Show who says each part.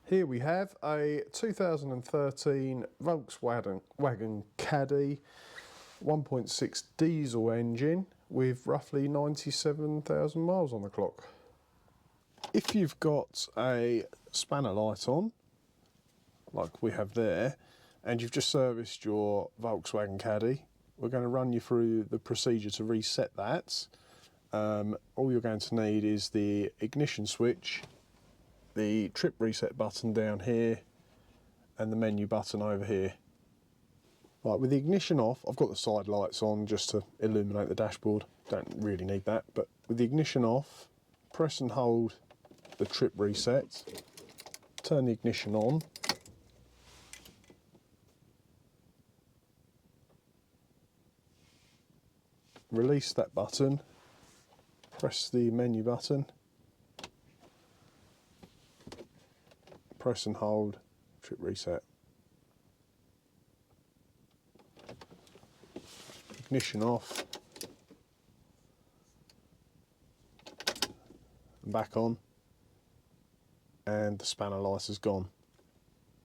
Speaker 1: Here we have a 2013 Volkswagen Caddy 1.6 diesel engine with roughly 97,000 miles on the clock. If you've got a spanner light on, like we have there, and you've just serviced your Volkswagen Caddy, we're going to run you through the procedure to reset that. All you're going to need is the ignition switch, the trip reset button down here, and the menu button over here. Right, with the ignition off, I've got the side lights on just to illuminate the dashboard. Don't really need that, but with the ignition off, press and hold the trip reset, turn the ignition on, release that button, press the menu button, press and hold trip reset. Ignition off, and back on, and the spanner light is gone.